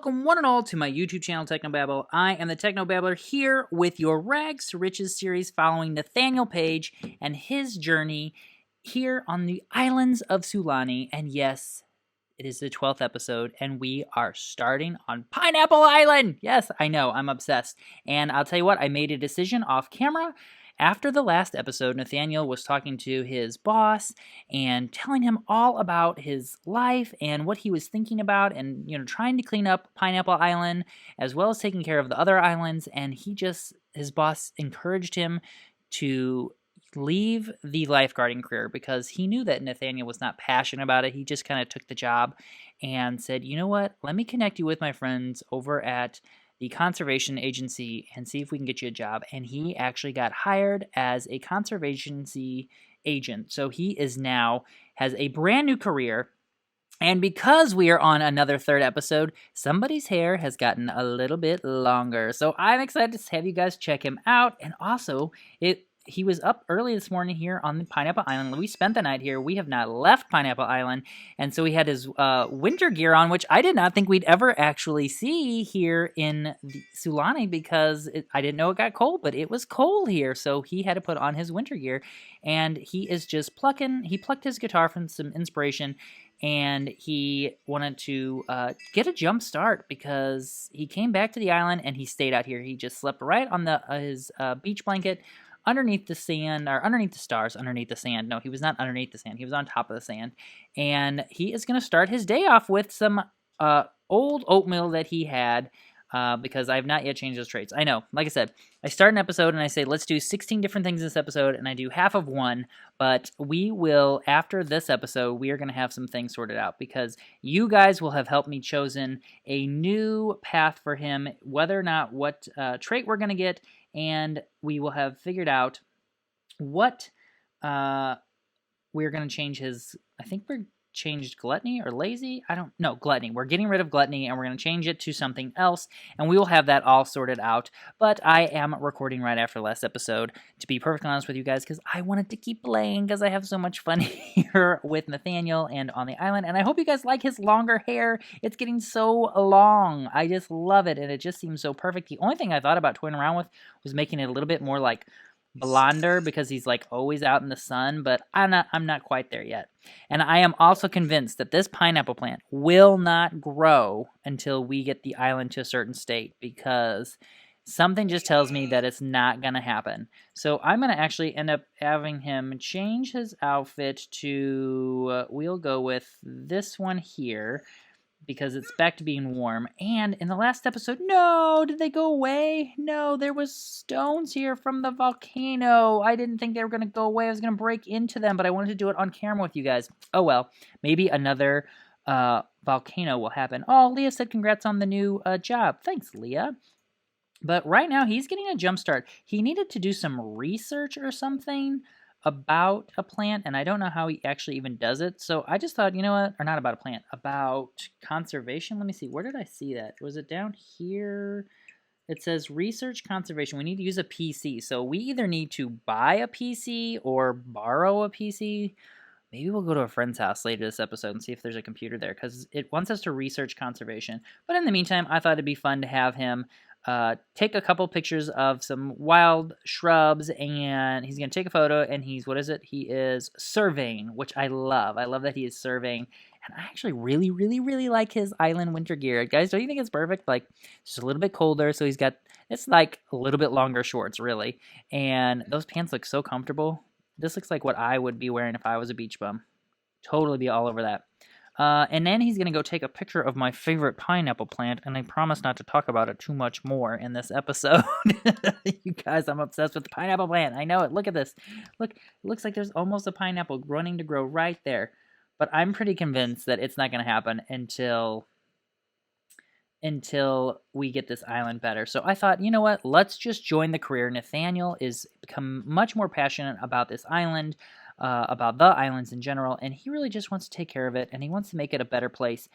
welcome one and all to my YouTube channel, Technobabble. I am the Technobabbler here with your Rags to Riches series following Nathaniel Page and his journey here on the islands of Sulani. And yes, it is the 12th episode, and we are starting on Pineapple Island. Yes, I know, I'm obsessed. And I'll tell you what, I made a decision off camera. After the last episode, Nathaniel was talking to his boss and telling him all about his life and what he was thinking about and, trying to clean up Pineapple Island as well as taking care of the other islands. And his boss encouraged him to leave the lifeguarding career because he knew that Nathaniel was not passionate about it. He just kind of took the job and said, you know what, let me connect you with my friends over at the conservation agency and see if we can get you a job. And he actually got hired as a conservation agent. So he has a brand new career. And because we are on another third episode, somebody's hair has gotten a little bit longer. So I'm excited to have you guys check him out. And also, he was up early this morning here on the Pineapple Island. We spent the night here. We have not left Pineapple Island. And so he had his winter gear on, which I did not think we'd ever actually see here in Sulani because I didn't know it got cold, but it was cold here. So he had to put on his winter gear. And he is just he plucked his guitar from some inspiration. And he wanted to get a jump start because he came back to the island and he stayed out here. He just slept right on his beach blanket, underneath the sand, or underneath the stars, underneath the sand. No, he was not underneath the sand. He was on top of the sand. And he is going to start his day off with some old oatmeal that he had because I have not yet changed those traits. I know, like I said, I start an episode and I say, let's do 16 different things in this episode, and I do half of one. But we will, after this episode, we are going to have some things sorted out because you guys will have helped me chosen a new path for him, whether or not what trait we're going to get. And we will have figured out what we're going to change his, I think we're changed gluttony or lazy. I don't know, gluttony. We're getting rid of gluttony and we're going to change it to something else. And we will have that all sorted out. But I am recording right after the last episode, to be perfectly honest with you guys, because I wanted to keep playing because I have so much fun here with Nathaniel and on the island. And I hope you guys like his longer hair. It's getting so long. I just love it. And it just seems so perfect. The only thing I thought about toying around with was making it a little bit more like blonder because he's like always out in the sun, but I'm not quite there yet. And I am also convinced that this pineapple plant will not grow until we get the island to a certain state because something just tells me that it's not going to happen. So I'm going to actually end up having him change his outfit to, we'll go with this one here, because it's back to being warm. And in the last episode, no, did they go away? No, there was stones here from the volcano. I didn't think they were going to go away. I was going to break into them, but I wanted to do it on camera with you guys. Oh well, maybe another volcano will happen. Oh, Leah said congrats on the new job. Thanks, Leah. But right now, he's getting a jump start. He needed to do some research or something about a plant, and I don't know how he actually even does it. So I just thought, you know what? Or not about a plant, about conservation. Let me see. Where did I see that? Was it down here? It says research conservation. We need to use a PC. So we either need to buy a PC or borrow a PC. Maybe we'll go to a friend's house later this episode and see if there's a computer there because it wants us to research conservation. But in the meantime, I thought it'd be fun to have him take a couple pictures of some wild shrubs, and he's going to take a photo, and he is surveying, which I love. I love that he is surveying, and I actually really, really, really like his island winter gear. Guys, don't you think it's perfect? Like, it's just a little bit colder, so it's like a little bit longer shorts, really, and those pants look so comfortable. This looks like what I would be wearing if I was a beach bum. Totally be all over that. And then he's going to go take a picture of my favorite pineapple plant, and I promise not to talk about it too much more in this episode. You guys, I'm obsessed with the pineapple plant. I know it. Look at this. Look, it looks like there's almost a pineapple running to grow right there. But I'm pretty convinced that it's not going to happen until we get this island better. So I thought, you know what? Let's just join the career. Nathaniel is become much more passionate about this island, about the islands in general, and he really just wants to take care of it, and he wants to make it a better place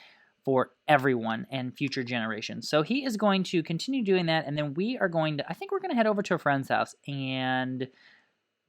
for everyone and future generations. So he is going to continue doing that, and then I think we're going to head over to a friend's house, and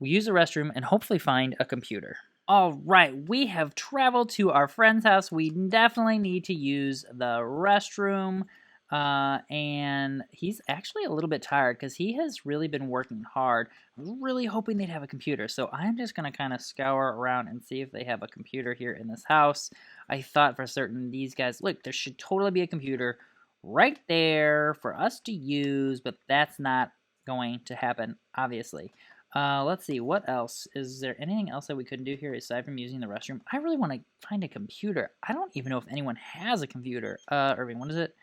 we use the restroom and hopefully find a computer. All right, we have traveled to our friend's house. We definitely need to use the restroom. And he's actually a little bit tired because he has really been working hard. I was really hoping they'd have a computer, so I'm just going to kind of scour around and see if they have a computer here in this house. I thought for certain these guys, look, there should totally be a computer right there for us to use, but that's not going to happen, obviously. Let's see, what else? Is there anything else that we couldn't do here aside from using the restroom? I really want to find a computer. I don't even know if anyone has a computer. Irving, what is it?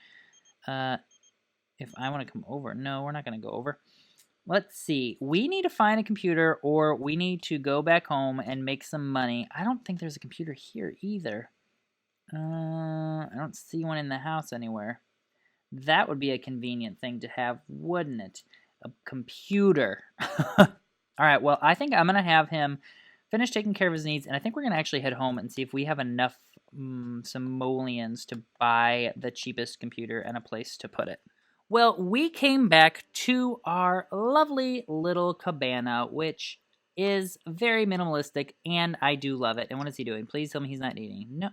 If I want to come over. No, we're not going to go over. Let's see. We need to find a computer or we need to go back home and make some money. I don't think there's a computer here either. I don't see one in the house anywhere. That would be a convenient thing to have, wouldn't it? A computer. All right, well, I think I'm going to have him finish taking care of his needs, and I think we're going to actually head home and see if we have enough simoleons to buy the cheapest computer and a place to put it. Well, we came back to our lovely little cabana, which is very minimalistic, and I do love it. And what is he doing? Please tell me he's not eating. No,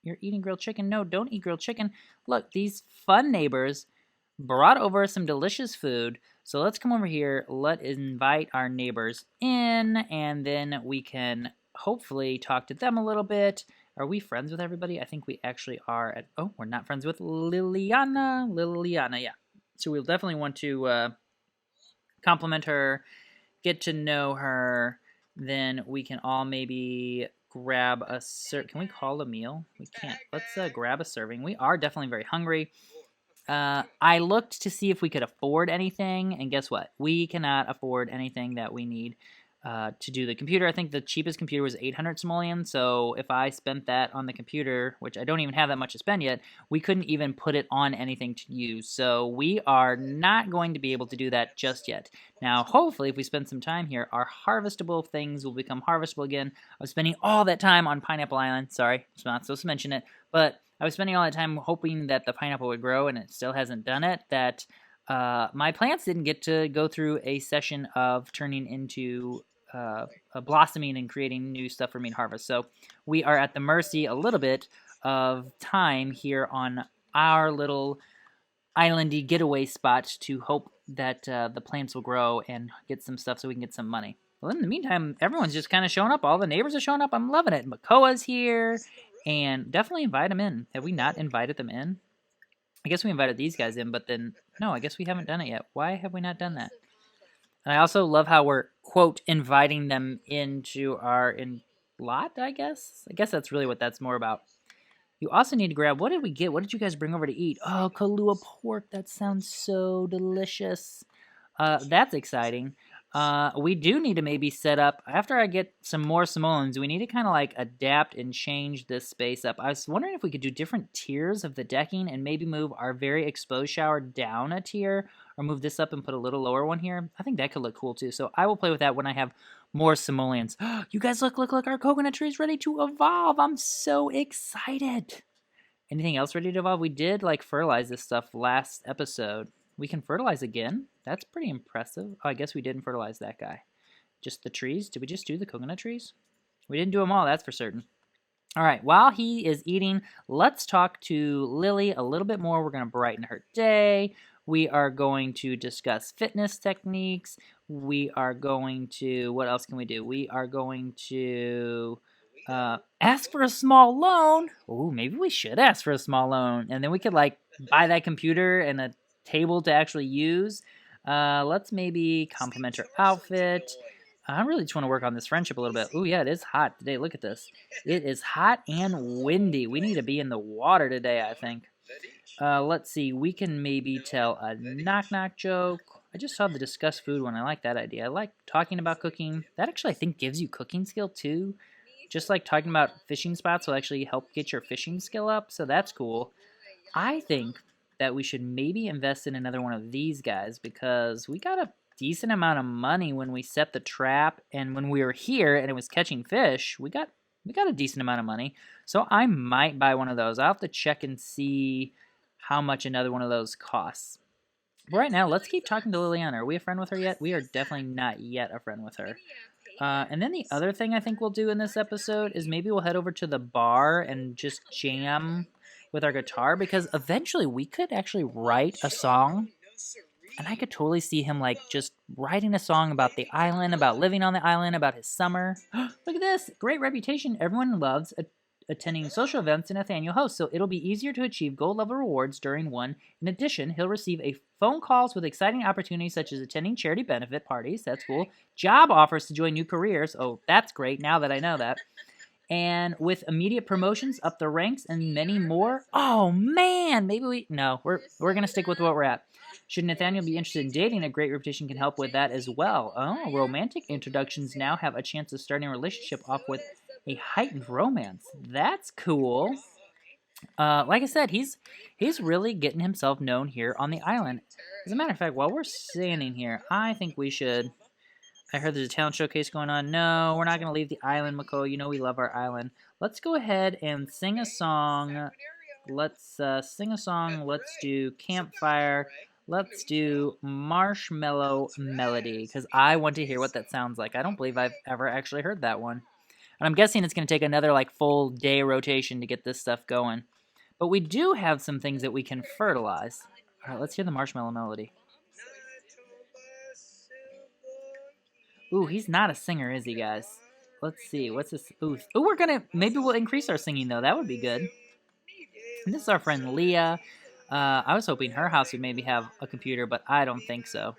you're eating grilled chicken. No, don't eat grilled chicken. Look, these fun neighbors brought over some delicious food. So let's come over here. Let's invite our neighbors in, and then we can hopefully talk to them a little bit. Are we friends with everybody? I think we actually are. Oh, we're not friends with Liliana. Liliana, yeah. So we'll definitely want to compliment her, get to know her. Then we can all maybe grab a Can we call a meal? We can't. Let's grab a serving. We are definitely very hungry. I looked to see if we could afford anything, and guess what? We cannot afford anything that we need to do the computer. I think the cheapest computer was 800 simoleons, so if I spent that on the computer, which I don't even have that much to spend yet, we couldn't even put it on anything to use. So we are not going to be able to do that just yet. Now, hopefully, if we spend some time here, our harvestable things will become harvestable again. I was spending all that time on Pineapple Island. Sorry, I'm not supposed to mention it, but I was spending all that time hoping that the pineapple would grow, and it still hasn't done it. That my plants didn't get to go through a session of turning into blossoming and creating new stuff for me to harvest. So we are at the mercy a little bit of time here on our little islandy getaway spot to hope that the plants will grow and get some stuff so we can get some money. Well, in the meantime, everyone's just kind of showing up. All the neighbors are showing up. I'm loving it. Makoa's here. And definitely invite them in. Have we not invited them in? I guess we invited these guys in, but then, no, I guess we haven't done it yet. Why have we not done that? And I also love how we're, quote, inviting them into our lot, I guess? I guess that's really what that's more about. You also need to grab, what did we get? What did you guys bring over to eat? Oh, Kahlua pork. That sounds so delicious. That's exciting. We do need to maybe set up, after I get some more simoleons, we need to kind of like adapt and change this space up. I was wondering if we could do different tiers of the decking and maybe move our very exposed shower down a tier or move this up and put a little lower one here. I think that could look cool too. So I will play with that when I have more simoleons. You guys look, our coconut tree is ready to evolve. I'm so excited. Anything else ready to evolve? We did like fertilize this stuff last episode. We can fertilize again. That's pretty impressive. Oh, I guess we didn't fertilize that guy. Just the trees? Did we just do the coconut trees? We didn't do them all, that's for certain. All right, while he is eating, let's talk to Lily a little bit more. We're going to brighten her day. We are going to discuss fitness techniques. We are going to, what else can we do? We are going to ask for a small loan. Oh, maybe we should ask for a small loan. And then we could like buy that computer and a table to actually use. Let's maybe compliment her outfit. I really just want to work on this friendship a little bit. Oh yeah, it is hot today. Look at this. It is hot and windy. We need to be in the water today, I think. Let's see. We can maybe tell a knock-knock joke. I just saw the discuss food one. I like that idea. I like talking about cooking. That actually, I think, gives you cooking skill too. Just like talking about fishing spots will actually help get your fishing skill up. So that's cool. I think that we should maybe invest in another one of these guys because we got a decent amount of money when we set the trap, and when we were here and it was catching fish, we got a decent amount of money. So I might buy one of those. I'll have to check and see how much another one of those costs. But right now, let's keep talking to Liliana. Are we a friend with her yet? We are definitely not yet a friend with her. And then the other thing I think we'll do in this episode is maybe we'll head over to the bar and just jam with our guitar, because eventually we could actually write a song, and I could totally see him like just writing a song about the island, about living on the island, about his summer. Look at this. Great reputation. Everyone loves attending social events and Nathaniel hosts, so it'll be easier to achieve gold level rewards during one. In addition, he'll receive a phone calls with exciting opportunities such as attending charity benefit parties. That's cool. Job offers to join new careers. Oh, that's great now that I know that. And with immediate promotions up the ranks and many more. Oh man, maybe we're gonna stick with what we're at. Should Nathaniel be interested in dating, a great reputation can help with that as well. Oh, romantic introductions now have a chance of starting a relationship off with a heightened romance. That's cool. Like I said, he's really getting himself known here on the island. As a matter of fact, while we're standing here, I think we should. I heard there's a talent showcase going on. No, we're not going to leave the island, Mako. You know we love our island. Let's go ahead and sing a song. Let's sing a song. Let's do Campfire. Let's do Marshmallow Melody, because I want to hear what that sounds like. I don't believe I've ever actually heard that one. And I'm guessing it's going to take another like full day rotation to get this stuff going. But we do have some things that we can fertilize. All right, let's hear the Marshmallow Melody. Ooh, he's not a singer, is he, guys? Let's see. What's this? Ooh, maybe we'll increase our singing, though. That would be good. And this is our friend Leah. I was hoping her house would maybe have a computer, but I don't think so.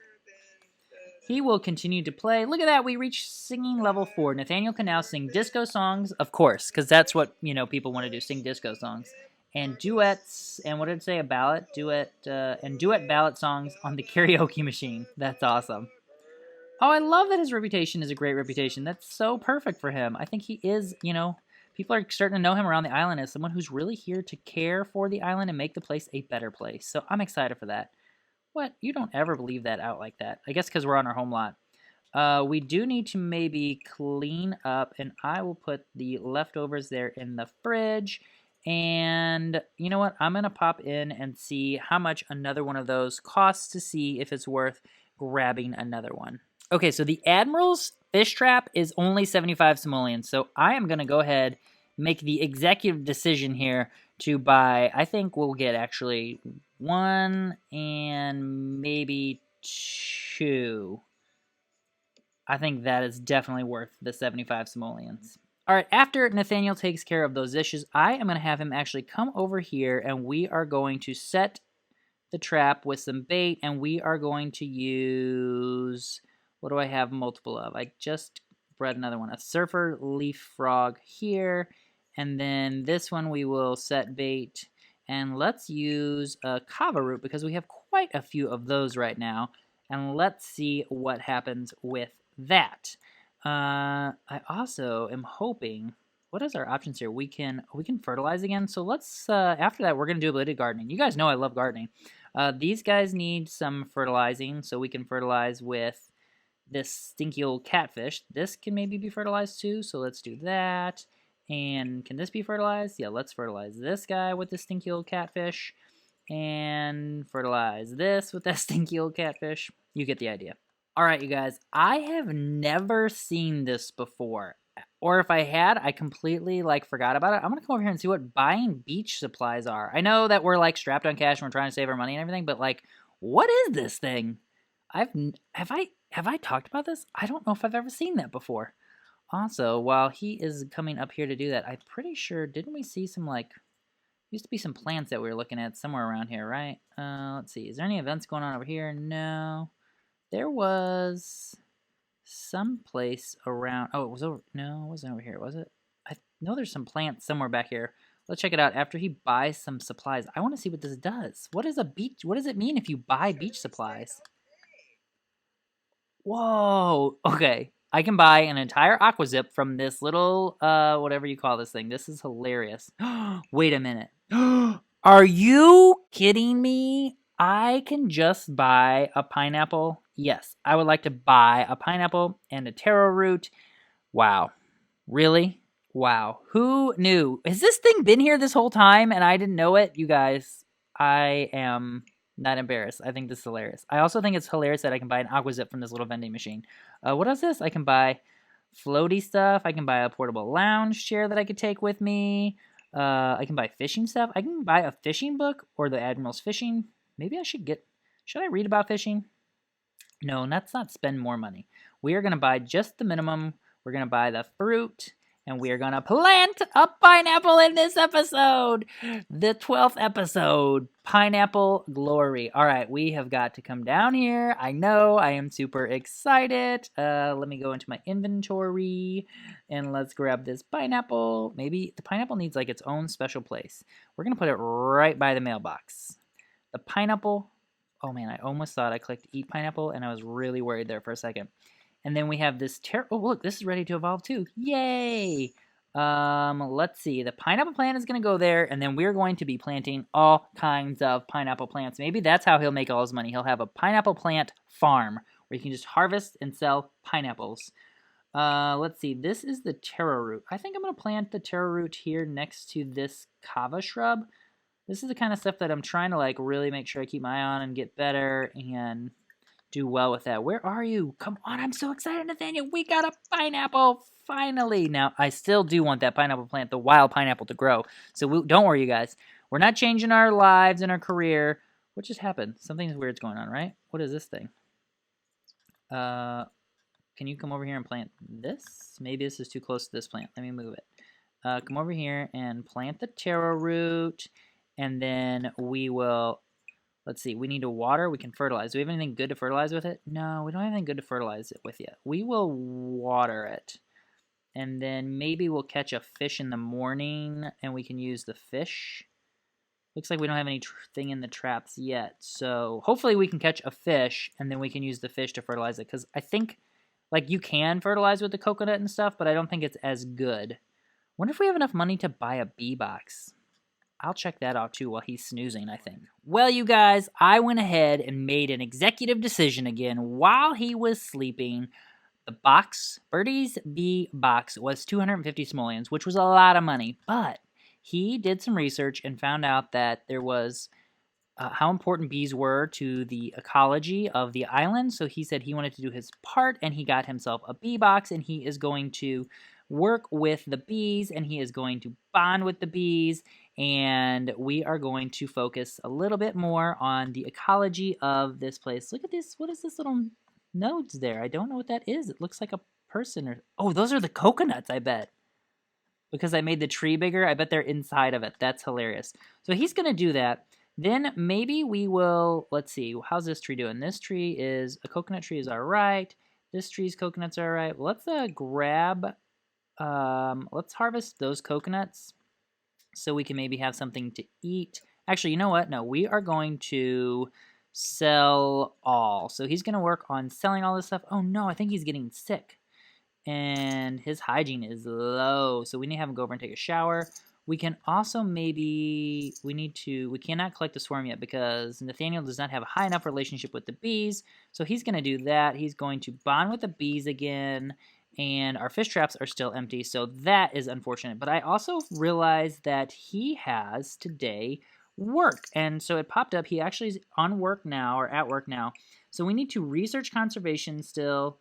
He will continue to play. Look at that. We reached singing level 4. Nathaniel can now sing disco songs, of course, because that's what, people want to do, sing disco songs. And duets, and what did it say? A ballad? Duet ballad songs on the karaoke machine. That's awesome. Oh, I love that his reputation is a great reputation. That's so perfect for him. I think he is, people are starting to know him around the island as someone who's really here to care for the island and make the place a better place. So I'm excited for that. What? You don't ever leave that out like that. I guess because we're on our home lot. We do need to maybe clean up, and I will put the leftovers there in the fridge. And you know what? I'm going to pop in and see how much another one of those costs to see if it's worth grabbing another one. Okay, so the Admiral's fish trap is only 75 simoleons, so I am going to go ahead, make the executive decision here to buy, I think we'll get actually 1 and maybe 2. I think that is definitely worth the 75 simoleons. All right, after Nathaniel takes care of those dishes, I am going to have him actually come over here, and we are going to set the trap with some bait, and we are going to use... What do I have multiple of? I just bred another one. A surfer leaf frog here. And then this one we will set bait. And let's use a kava root because we have quite a few of those right now. And let's see what happens with that. I also am hoping... What is our options here? We can fertilize again. So let's, after that, we're going to do a bit of gardening. You guys know I love gardening. These guys need some fertilizing. So we can fertilize with... this stinky old catfish. This can maybe be fertilized too, so let's do that. And can this be fertilized? Yeah, let's fertilize this guy with the stinky old catfish. And fertilize this with that stinky old catfish. You get the idea. Alright, you guys. I have never seen this before. Or if I had, I completely, forgot about it. I'm going to come over here and see what buying beach supplies are. I know that we're, strapped on cash and we're trying to save our money and everything, but, what is this thing? Have I talked about this? I don't know if I've ever seen that before. Also, while he is coming up here to do that, I'm pretty sure, didn't we see some, used to be some plants that we were looking at somewhere around here, right? Let's see. Is there any events going on over here? No. There was some place around... Oh, it was over... No, it wasn't over here, was it? I know there's some plants somewhere back here. Let's check it out. After he buys some supplies, I want to see what this does. What is a beach... What does it mean if you buy beach supplies? Whoa, okay. I can buy an entire aquazip from this little, whatever you call this thing. This is hilarious. Wait a minute. Are you kidding me? I can just buy a pineapple. Yes, I would like to buy a pineapple and a taro root. Wow. Really? Wow. Who knew? Has this thing been here this whole time and I didn't know it? You guys, I am... not embarrassed. I think this is hilarious. I also think it's hilarious that I can buy an aquazip from this little vending machine. What is this? I can buy floaty stuff. I can buy a portable lounge chair that I could take with me. I can buy fishing stuff. I can buy a fishing book or the Admiral's Fishing. Maybe I should get... Should I read about fishing? No, let's not spend more money. We are going to buy just the minimum. We're going to buy the fruit, and we are going to plant a pineapple in this episode. The 12th episode, Pineapple Glory. All right, we have got to come down here. I know, I am super excited. Let me go into my inventory, and let's grab this pineapple. Maybe the pineapple needs like its own special place. We're going to put it right by the mailbox. The pineapple... Oh man, I almost thought I clicked eat pineapple, and I was really worried there for a second. And then we have this oh look, this is ready to evolve too. Yay! Let's see. The pineapple plant is going to go there, and then we're going to be planting all kinds of pineapple plants. Maybe that's how he'll make all his money. He'll have a pineapple plant farm where you can just harvest and sell pineapples. Let's see. This is the taro root. I think I'm going to plant the taro root here next to this kava shrub. This is the kind of stuff that I'm trying to like really make sure I keep my eye on and get better and do well with that. Where are you? Come on, I'm so excited, Nathaniel. We got a pineapple, finally. Now, I still do want that pineapple plant, the wild pineapple, to grow. So don't worry, you guys. We're not changing our lives and our career. What just happened? Something weird's going on, right? What is this thing? Can you come over here and plant this? Maybe this is too close to this plant. Let me move it. Come over here and plant the taro root. And then we will, let's see, we need to water, we can fertilize. Do we have anything good to fertilize with it? No, we don't have anything good to fertilize it with yet. We will water it. And then maybe we'll catch a fish in the morning and we can use the fish. Looks like we don't have anything in the traps yet. So hopefully we can catch a fish and then we can use the fish to fertilize it. Because I think, like, you can fertilize with the coconut and stuff, but I don't think it's as good. Wonder if we have enough money to buy a bee box. I'll check that out too while he's snoozing, I think. Well, you guys, I went ahead and made an executive decision again while he was sleeping. The box, Birdie's bee box, was 250 simoleons, which was a lot of money. But he did some research and found out that there was how important bees were to the ecology of the island. So he said he wanted to do his part, and he got himself a bee box, and he is going to work with the bees, and he is going to bond with the bees, and we are going to focus a little bit more on the ecology of this place. Look at this. What is this little nodes there? I don't know what that is. It looks like a person. Or oh, those are the coconuts, I bet. Because I made the tree bigger, I bet they're inside of it. That's hilarious. So he's going to do that. Then maybe we will, let's see, how's this tree doing? This tree is, a coconut tree is all right. This tree's coconuts are all right. Let's let's harvest those coconuts so we can maybe have something to eat. Actually, you know what? No, we are going to sell all. So he's going to work on selling all this stuff. Oh no, I think he's getting sick. And his hygiene is low. So we need to have him go over and take a shower. We can also maybe, we cannot collect the swarm yet because Nathaniel does not have a high enough relationship with the bees. So he's going to do that. He's going to bond with the bees again. And our fish traps are still empty, so that is unfortunate. But I also realized that he has today work. And so it popped up. He actually is on work now, or at work now. So we need to research conservation still,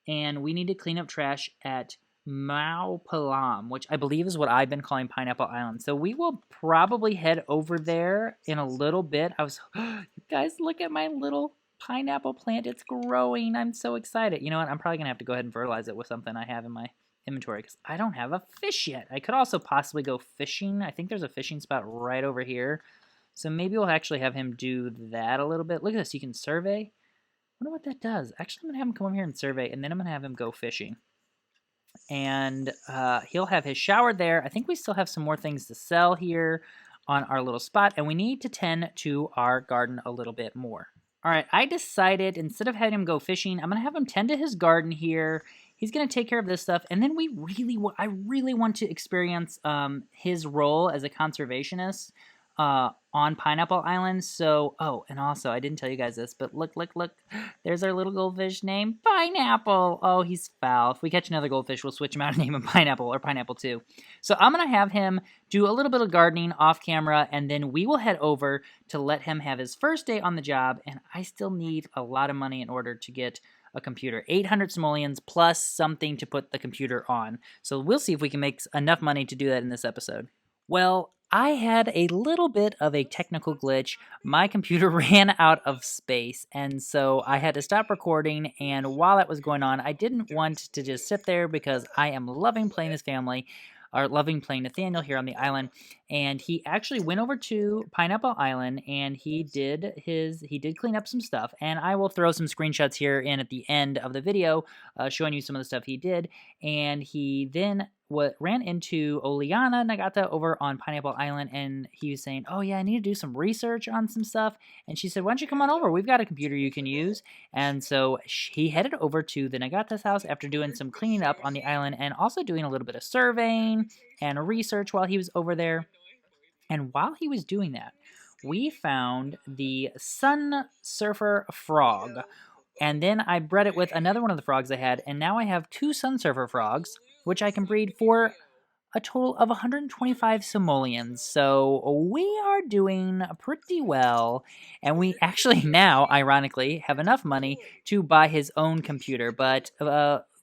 and we need to clean up trash at Maupalam, which I believe is what I've been calling Pineapple Island. So we will probably head over there in a little bit. You guys, look at my little pineapple plant. It's growing. I'm so excited. You know what? I'm probably gonna have to go ahead and fertilize it with something I have in my inventory because I don't have a fish yet. I could also possibly go fishing. I think there's a fishing spot right over here. So maybe we'll actually have him do that a little bit. Look at this. You can survey. I wonder what that does. Actually, I'm gonna have him come over here and survey, and then I'm gonna have him go fishing. And he'll have his shower there. I think we still have some more things to sell here on our little spot, and we need to tend to our garden a little bit more. All right, I decided instead of having him go fishing, I'm going to have him tend to his garden here. He's going to take care of this stuff, and then I really want to experience his role as a conservationist on Pineapple Island. So, oh, and also, I didn't tell you guys this, but look. There's our little goldfish named Pineapple. Oh, he's foul. If we catch another goldfish, we'll switch him out and name him Pineapple or Pineapple 2. So I'm going to have him do a little bit of gardening off camera, and then we will head over to let him have his first day on the job, and I still need a lot of money in order to get a computer. 800 simoleons plus something to put the computer on. So we'll see if we can make enough money to do that in this episode. Well, I had a little bit of a technical glitch. My computer ran out of space, and so I had to stop recording. And while that was going on, I didn't want to just sit there because I am loving playing this family, or loving playing Nathaniel here on the island. And he actually went over to Pineapple Island, and he did clean up some stuff. And I will throw some screenshots here in at the end of the video, showing you some of the stuff he did. And he then ran into Oleana Nagata over on Pineapple Island, and he was saying, "Oh yeah, I need to do some research on some stuff." And she said, "Why don't you come on over? We've got a computer you can use." And so he headed over to the Nagata's house after doing some cleaning up on the island and also doing a little bit of surveying and research while he was over there. And while he was doing that, we found the Sun Surfer frog. And then I bred it with another one of the frogs I had, and now I have 2 Sun Surfer frogs, which I can breed for a total of 125 simoleons. So we are doing pretty well, and we actually now, ironically, have enough money to buy his own computer. But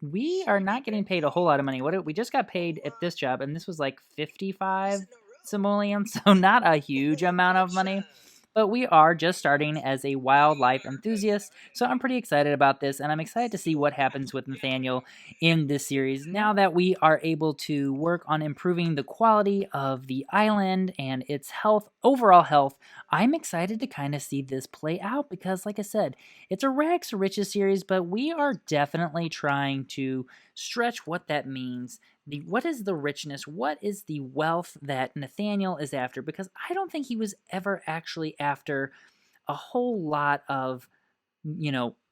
we are not getting paid a whole lot of money. We just got paid at this job, and this was like 55 simoleons, so not a huge amount of money. But we are just starting as a wildlife enthusiast, so I'm pretty excited about this, and I'm excited to see what happens with Nathaniel in this series. Now that we are able to work on improving the quality of the island and its health, overall health, I'm excited to kind of see this play out because, like I said, it's a rags to riches series, but we are definitely trying to stretch what that means. What is the richness? What is the wealth that Nathaniel is after? Because I don't think he was ever actually after a whole lot of,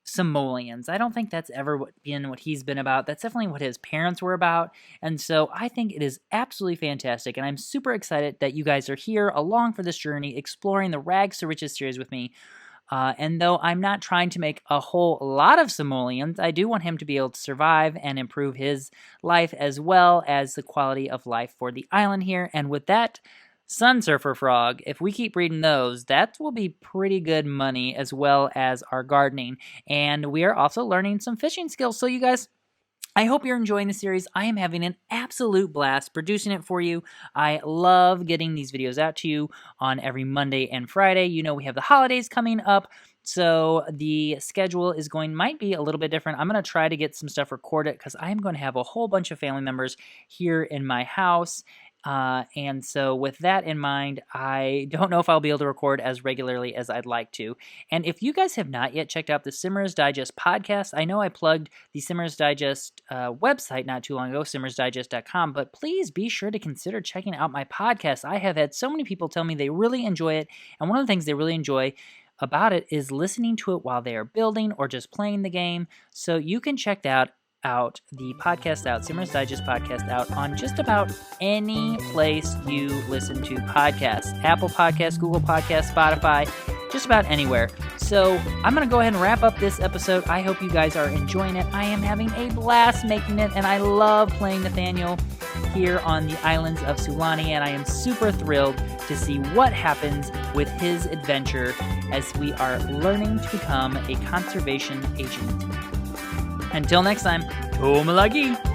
simoleons. I don't think that's ever been what he's been about. That's definitely what his parents were about. And so I think it is absolutely fantastic. And I'm super excited that you guys are here along for this journey, exploring the Rags to Riches series with me. And though I'm not trying to make a whole lot of simoleons, I do want him to be able to survive and improve his life as well as the quality of life for the island here. And with that, Sun Surfer Frog, if we keep breeding those, that will be pretty good money as well as our gardening. And we are also learning some fishing skills. So you guys, I hope you're enjoying the series. I am having an absolute blast producing it for you. I love getting these videos out to you on every Monday and Friday. You know, we have the holidays coming up, so the schedule might be a little bit different. I'm going to try to get some stuff recorded because I'm going to have a whole bunch of family members here in my house. And so with that in mind, I don't know if I'll be able to record as regularly as I'd like to. And if you guys have not yet checked out the Simmers Digest podcast, I know I plugged the Simmers Digest website not too long ago, simmersdigest.com, but please be sure to consider checking out my podcast. I have had so many people tell me they really enjoy it, and one of the things they really enjoy about it is listening to it while they are building or just playing the game. So you can check that out, the podcast out, Simmers Digest podcast out on just about any place you listen to podcasts. Apple Podcasts, Google Podcasts, Spotify, just about anywhere. So I'm going to go ahead and wrap up this episode. I hope you guys are enjoying it. I am having a blast making it, and I love playing Nathaniel here on the islands of Sulani, and I am super thrilled to see what happens with his adventure as we are learning to become a conservation agent. Until next time, Tomalagi!